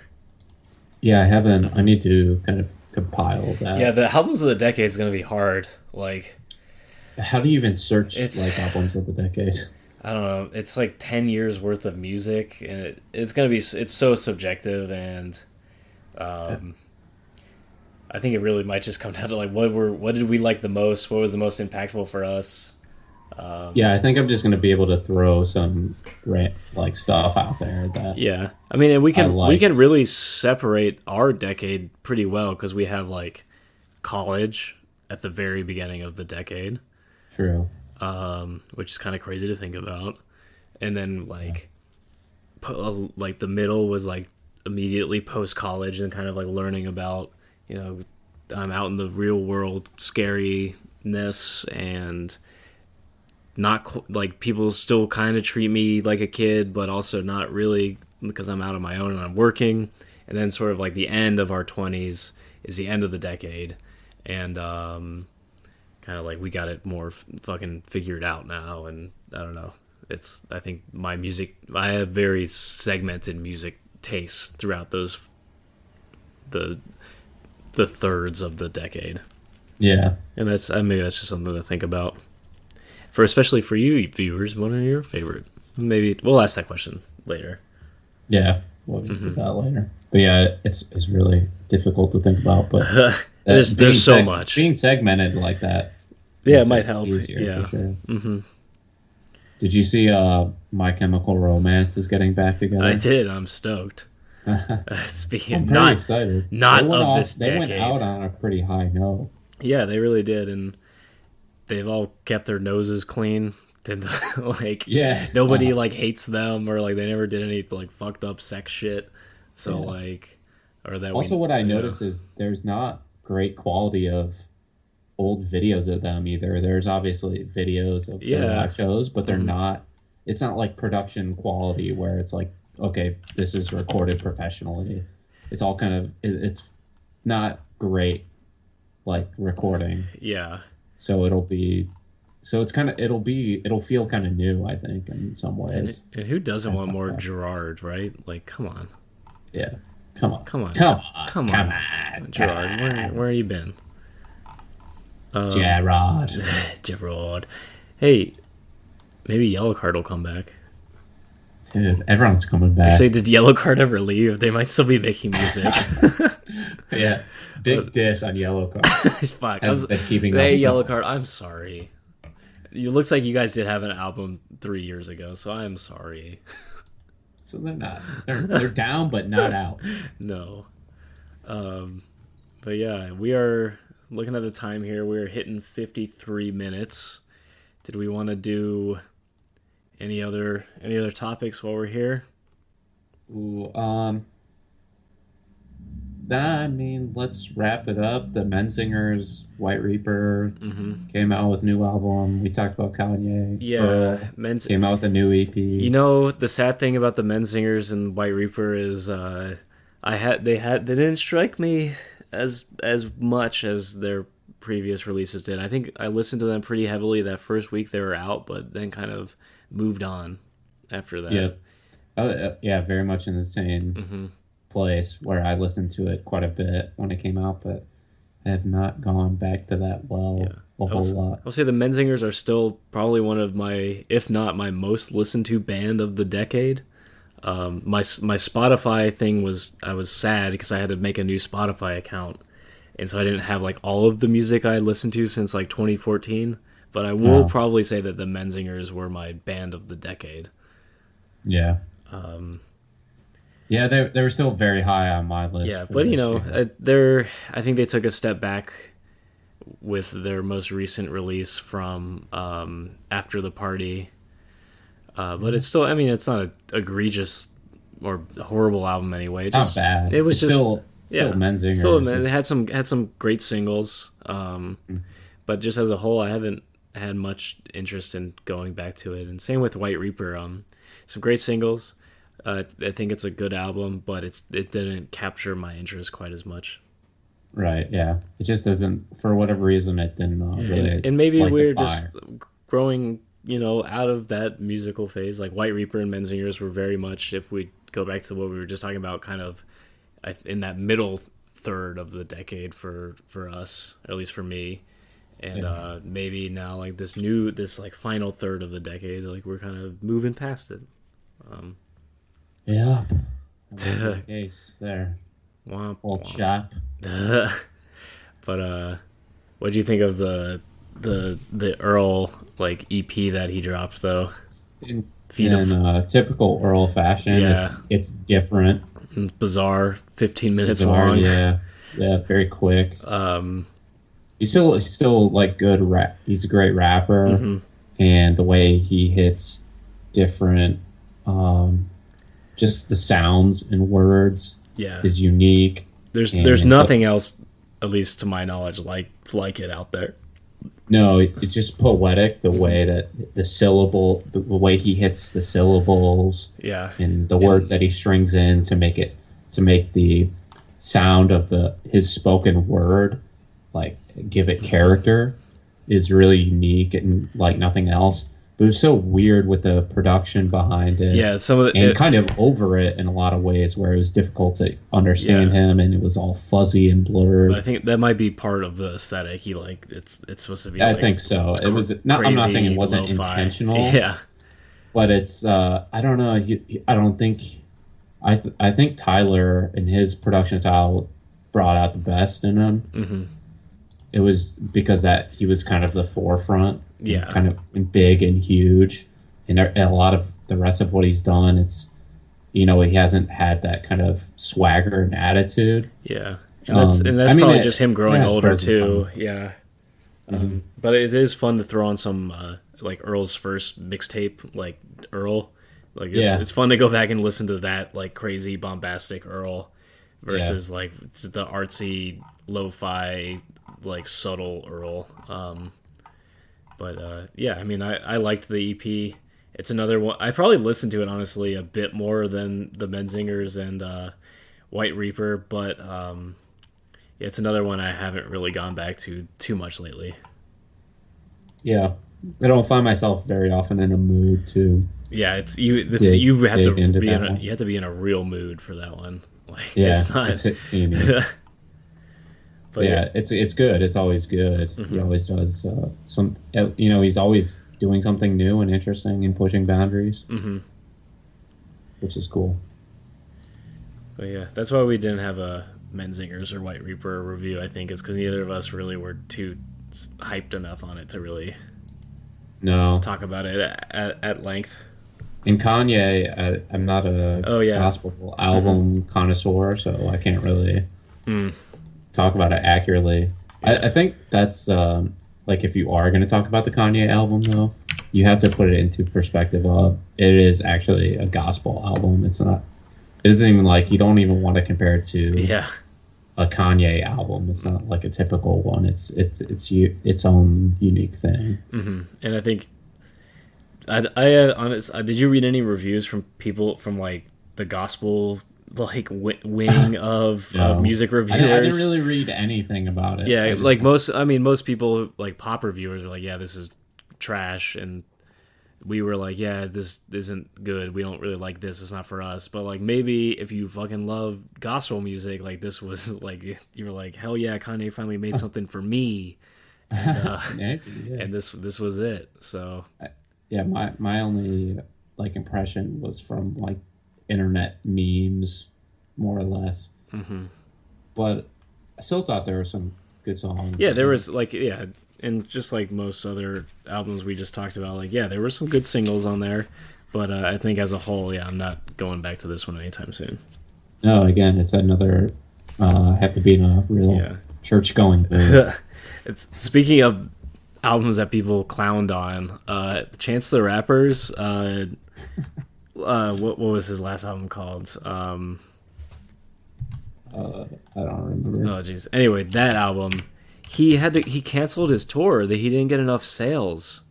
Yeah, I haven't. Mm-hmm. I need to kind of compile that. Yeah, the albums of the decade is going to be hard. Like, how do you even search like albums of the decade? I don't know. It's like 10 years worth of music, and it's so subjective, and I think it really might just come down to like what did we like the most? What was the most impactful for us? Yeah, I think I'm just gonna be able to throw some like stuff out there that. Yeah, I mean, and we can really separate our decade pretty well because we have like college at the very beginning of the decade. True. Which is kind of crazy to think about, and then like the middle was like immediately post college and kind of like learning about, you know, I'm out in the real world scariness, and not like people still kind of treat me like a kid, but also not really because I'm out on my own and I'm working. And then sort of like the end of our 20s is the end of the decade, and kind of like we got it more fucking figured out now, and I don't know. I think my music, I have very segmented music tastes throughout those the thirds of the decade. Yeah, and maybe that's just something to think about especially for you viewers. What are your favorite? Maybe we'll ask that question later. Yeah, we'll get to that later. But yeah, it's really difficult to think about. But there's so much being segmented like that. Yeah, it might help. Easier, yeah, for sure. Mm-hmm. Did you see My Chemical Romance is getting back together? I did. I'm stoked. Speaking, I'm pretty excited. Not of this decade. They went out on a pretty high note. Yeah, they really did, and they've all kept their noses clean. Like, nobody like hates them, or like they never did any like fucked up sex shit. So like, or that. Also, what I noticed is there's not great quality of old videos of them either. There's obviously videos of their live shows, but they're not. It's not like production quality where it's like, okay, this is recorded professionally. It's all kind of, it's not great like recording. Yeah. So it'll feel kind of new, I think, in some ways. And who doesn't want more Gerard, right? Like, come on. Yeah. Come on. Gerard, where you been? Gerard. Hey, maybe Yellowcard will come back. Dude, everyone's coming back. I say, did Yellowcard ever leave? They might still be making music. Yeah, big diss on Yellowcard. Fuck. Hey, Yellowcard, I'm sorry. It looks like you guys did have an album 3 years ago, so I'm sorry. So they're not. They're down, but not out. No. But yeah, we are looking at the time here. We're hitting 53 minutes. Did we want to do any other topics while we're here? Ooh, I mean, let's wrap it up. The Menzingers, White Reaper, came out with a new album. We talked about Kanye. Yeah, Earl came out with a new EP. You know, the sad thing about the Menzingers and White Reaper is they didn't strike me as much as their previous releases did. I think I listened to them pretty heavily that first week they were out, but then kind of moved on after that. Yeah, very much in the same place where I listened to it quite a bit when it came out, but I have not gone back to that a whole lot. I'll say the Menzingers are still probably one of my, if not my most listened to band of the decade. My Spotify thing was, I was sad because I had to make a new Spotify account, and so I didn't have like all of the music I listened to since like 2014. But I will probably say that the Menzingers were my band of the decade. Yeah. Yeah, they were still very high on my list. Yeah, but I think they took a step back with their most recent release from After the Party. But it's still, I mean, it's not an egregious or horrible album anyway. It's not bad. It was it's just still Menzingers. It had some great singles. But just as a whole, I haven't had much interest in going back to it. And same with White Reaper. Some great singles. I think it's a good album, but it didn't capture my interest quite as much. Right. Yeah. It just doesn't. For whatever reason, it didn't really. And maybe we're just growing, out of that musical phase. Like White Reaper and Menzingers were very much, if we go back to what we were just talking about, kind of in that middle third of the decade for us, or at least for me. And maybe now, like this like final third of the decade, like we're kind of moving past it. Yeah. Case there. Old chap. But what do you think of the Earl like EP that he dropped though? In typical Earl fashion, it's different. Bizarre, 15 minutes long. Yeah, very quick. He's still like good rap. He's a great rapper, and the way he hits different, just the sounds and words, is unique. There's nothing else, at least to my knowledge, like it out there. No, it's just poetic. The way that the way he hits the syllables, and the words that he strings in to make the sound of his spoken word, like give it character, is really unique and like nothing else. But it was so weird with the production behind it. Yeah, kind of over it in a lot of ways, where it was difficult to understand him, and it was all fuzzy and blurred. But I think that might be part of the aesthetic. It's supposed to be. I think so. It was not. I'm not saying it wasn't intentional. Yeah, but it's. I don't know. I don't think. I think Tyler and his production style brought out the best in him. Mm-hmm. It was because that he was kind of the forefront, kind of big and huge, and a lot of the rest of what he's done, it's, he hasn't had that kind of swagger and attitude. Yeah, and that's probably just him growing older too. Yeah, but it is fun to throw on some like Earl's first mixtape, like Earl. Like it's fun to go back and listen to that like crazy bombastic Earl versus like the artsy lo-fi like subtle Earl. I mean I liked the EP. It's another one I probably listened to it honestly a bit more than the Menzingers and White Reaper, but it's another one I haven't really gone back to too much lately. I don't find myself very often in a mood to you have to be in a real mood for that one. Like it's not it's unique. But it's good. It's always good. Mm-hmm. He always does he's always doing something new and interesting and pushing boundaries, which is cool. But that's why we didn't have a Menzingers or White Reaper review. I think is because neither of us really were too hyped enough on it to really talk about it at length. And Kanye, I'm not a gospel album connoisseur, so I can't really talk about it accurately. I think that's like if you are going to talk about the Kanye album, though, you have to put it into perspective of it is actually a gospel album. It isn't even like you don't even want to compare it to a Kanye album. It's not like a typical one. It's its own unique thing. Mm-hmm. And I think did you read any reviews from people from like the gospel like wing of music reviewers? I didn't really read anything about it. Yeah, like most people like pop reviewers are like, this is trash, and we were like, this isn't good. We don't really like this. It's not for us. But like maybe if you fucking love gospel music, like this was like you were like, hell yeah, Kanye finally made something for me, and, and this was it. So. My only like impression was from like internet memes, more or less. Mm-hmm. But I still thought there were some good songs. Yeah, there was like and just like most other albums we just talked about, like there were some good singles on there. But I think as a whole, I'm not going back to this one anytime soon. No, again, it's another have to be in a real church going. It's speaking of albums that people clowned on, Chance the Rapper's What was his last album called? I don't remember. Oh jeez. Anyway, that album, he canceled his tour. That he didn't get enough sales,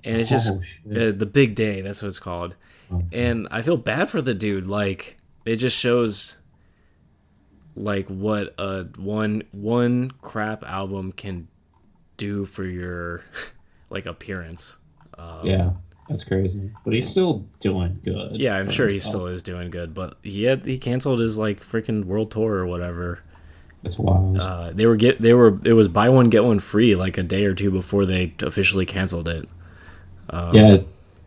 and it's just the Big Day. That's what it's called. Okay. And I feel bad for the dude. Like, it just shows like what a one crap album can do for your like appearance. Yeah. That's crazy, but he's still doing good. Yeah, I'm sure he still is doing good, but he canceled his like freaking world tour or whatever. That's wild. It was buy one get one free like a day or two before they officially canceled it. Yeah,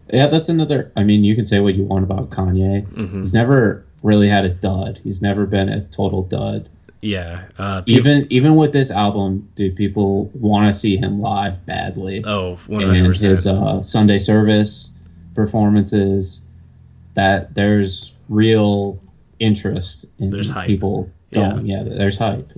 that's another. I mean, you can say what you want about Kanye. Mm-hmm. He's never really had a dud. He's never been a total dud. Yeah. Even with this album, dude, people want to see him live badly. Oh, 100%. And his Sunday service performances, that there's real interest in people going. Yeah, there's hype.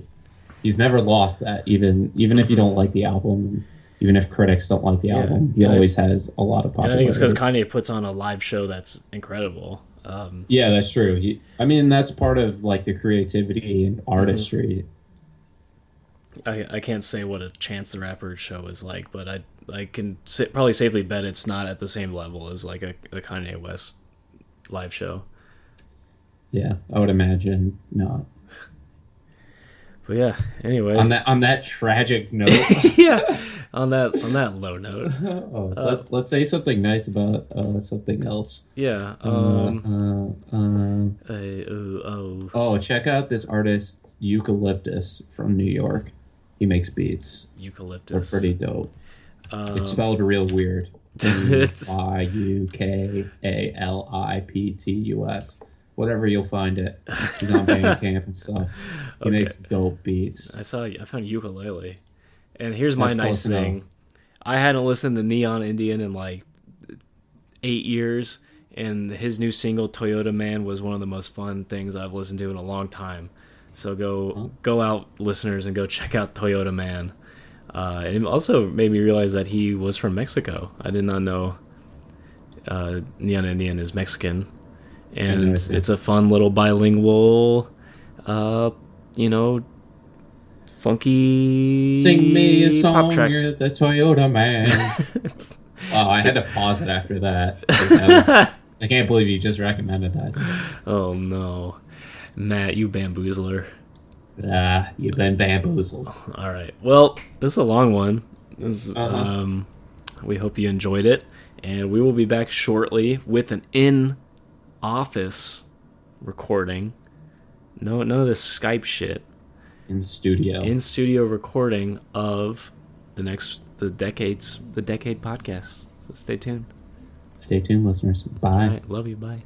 He's never lost that, even if you don't like the album, even if critics don't like the album, he always has a lot of popularity. I think it's because Kanye puts on a live show that's incredible. Yeah, that's true. That's part of like the creativity and artistry. I can't say what a Chance the Rapper show is like, but I can probably safely bet it's not at the same level as like a Kanye West live show. Yeah, I would imagine not. But yeah, anyway. On that tragic note. Yeah, on that low note. Let's say something nice about something else. Yeah. Check out this artist Eucalyptus from New York. He makes beats. Eucalyptus. They're pretty dope. It's spelled real weird. Yukaliptus. Whatever, you'll find it. He's on Bandcamp and stuff. He makes dope beats. I found ukulele. And here's my nice thing. I hadn't listened to Neon Indian in like 8 years, and his new single Toyota Man was one of the most fun things I've listened to in a long time. So go out, listeners, and go check out Toyota Man. And it also made me realize that he was from Mexico. I did not know Neon Indian is Mexican. And it's a fun little bilingual, funky Sing me a song, pop track. You're the Toyota Man. I had to pause it after that. I can't believe you just recommended that. Oh, no. Matt, you bamboozler. You've been bamboozled. All right. Well, this is a long one. We hope you enjoyed it. And we will be back shortly with an in-office recording. No, none of this Skype shit. In studio recording of the Decade podcast. So stay tuned. Stay tuned, listeners. Bye. All right, love you. Bye.